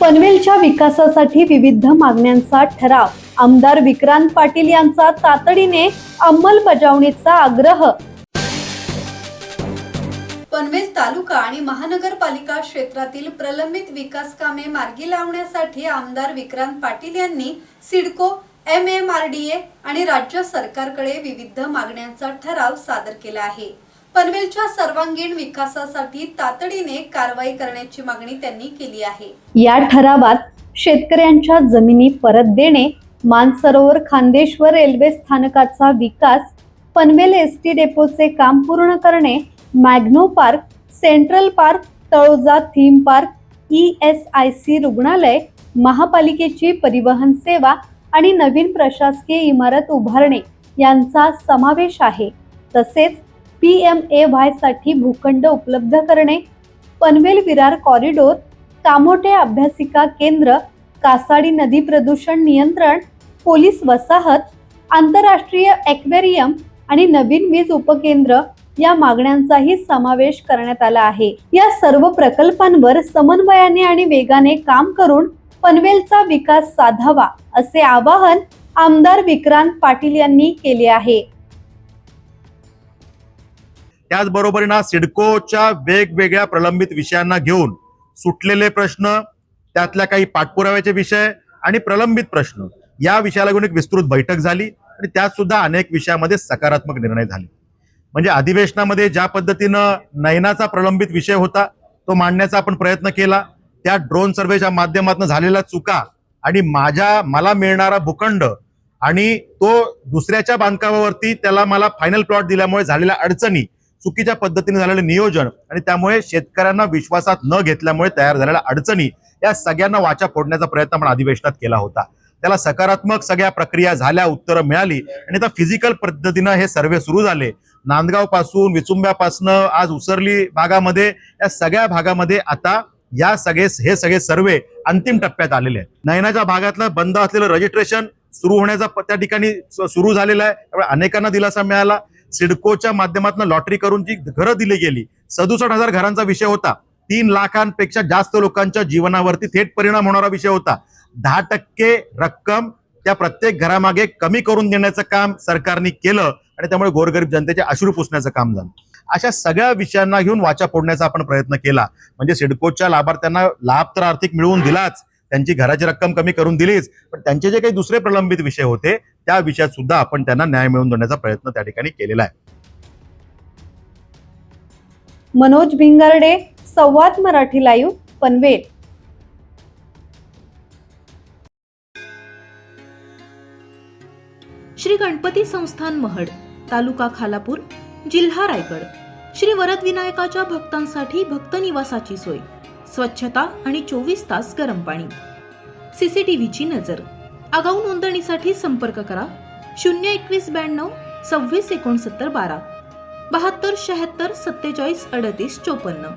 पनवेलच्या विकासासाठी विविध मागण्यांचा ठराव आमदार विक्रांत पाटील यांचा तातडीने अंमलबजावणीचा आग्रह। पनवेल तालुका आणि महानगरपालिका क्षेत्रातील प्रलंबित विकास कामे मार्गी लावण्यासाठी आमदार विक्रांत पाटील यांनी सिडको, MMRDA आणि राज्य सरकारकडे विविध मागण्यांचा ठराव सादर केला आहे। पनवेलच्या सर्वांगीण विकासासाठी तातडीने कारवाई करण्याची मागणी त्यांनी केली आहे। या ठरावात शेतकऱ्यांच्या जमिनी परत देणे, मानसरोवर खांदेश्वर रेल्वे स्थानकाचा विकास, पनवेल ST डेपोचे काम पूर्ण करणे, magno park, central park, Taloja theme park, ESIC रुग्णालय, महापालिकेची परिवहन सेवा आणि नवीन प्रशासकीय इमारत उभारणे यांचा समावेश आहे। तसेच PMAY साठी भूखंड उपलब्ध करणे, पनवेल विरार कॉरिडोर, कामोटे अभ्यासिका केंद्र, कासाडी नदी प्रदूषण नियंत्रण, पोलीस वसाहत, आंतरराष्ट्रीय ॲक्वेरियम आणि नवीन वीज उपकेंद्र या मागण्यांचाही समावेश करण्यात आला आहे। या सर्व प्रकल्पांवर समन्वयाने आणि वेगाने काम करून पनवेलचा विकास साधावा असे आवाहन आमदार विक्रांत पाटील यांनी केले आहे। त्याचबरोबरीने सिडकोच्या वेगवेगळ्या प्रलंबित विषयांना घेऊन सुटलेले प्रश्न, त्यातल्या काही पाठपुराव्याचे विषय आणि प्रलंबित प्रश्न या विषयाला घेऊन एक विस्तृत बैठक झाली आणि त्यात सुद्धा अनेक विषयामध्ये सकारात्मक निर्णय झाले। म्हणजे अधिवेशनामध्ये ज्या पद्धतीनं नयनाचा प्रलंबित विषय होता तो मांडण्याचा आपण प्रयत्न केला, त्या ड्रोन सर्वेच्या माध्यमातून झालेल्या चुका आणि मला मिळणारा भूखंड आणि तो दुसऱ्याच्या बांधकामावरती त्याला मला फायनल प्लॉट दिल्यामुळे झालेल्या अडचणी, चुकीच्या पद्धतीने झालेलं नियोजन आणि त्यामुळे शेतकऱ्यांना विश्वासात न घेतल्यामुळे तयार झालेल्या अडचणी या सगळ्यांना वाचा फोडण्याचा प्रयत्न आपण अधिवेशनात केला होता। त्याला सकारात्मक सगळ्या प्रक्रिया झाल्या, उत्तरं मिळाली आणि आता फिजिकल पद्धतीनं हे सर्वे सुरू झाले। नांदगाव पासून, विचुंब्यापासून आज उसरली भागामध्ये, या सगळ्या भागामध्ये आता हे सगळे सर्वे अंतिम टप्प्यात आलेले आहेत। नयनाच्या भागातलं बंद असलेलं रजिस्ट्रेशन सुरू होण्याचा त्या ठिकाणी सुरू झालेला आहे, त्यामुळे अनेकांना दिलासा मिळाला। सिडकोच्या माध्यमातून लॉटरी करून जी घरं दिली गेली, 67,000 घरांचा विषय होता, 3 लाखांपेक्षा जास्त लोकांच्या जीवनावरती थेट परिणाम होणारा विषय होता। 10% रक्कम त्या प्रत्येक घरामागे कमी करून देण्याचं काम सरकारने केलं आणि त्यामुळे गोरगरीब जनतेचे अश्रू पुसण्याचं काम झालं। अशा सगळ्या विषयांना घेऊन वाचा फोडण्याचा आपण प्रयत्न केला। म्हणजे सिडकोच्या लाभार्थ्यांना लाभ तर आर्थिक मिळवून दिलाच, त्यांची घराची रक्कम कमी करून दिलीच, पण त्यांचे जे काही दुसरे प्रलंबित विषय होते त्या विषयात सुद्धा आपण त्यांना न्याय मिळवून देण्याचा प्रयत्न त्या ठिकाणी केलेला आहे। मनोज भिंगारडे, संवाद मराठी लाईव्ह, पनवेल। श्री गणपती संस्थान महड, तालुका खालापूर, जिल्हा रायगड। श्री वरद विनायकाच्या भक्तांसाठी भक्त निवासाची सोय, स्वच्छता आणि 24 तास गरम पाणी, CCTVची नजर। आगाऊ नोंदणीसाठी संपर्क करा 02192 26 69 12 72 76 47 38 54।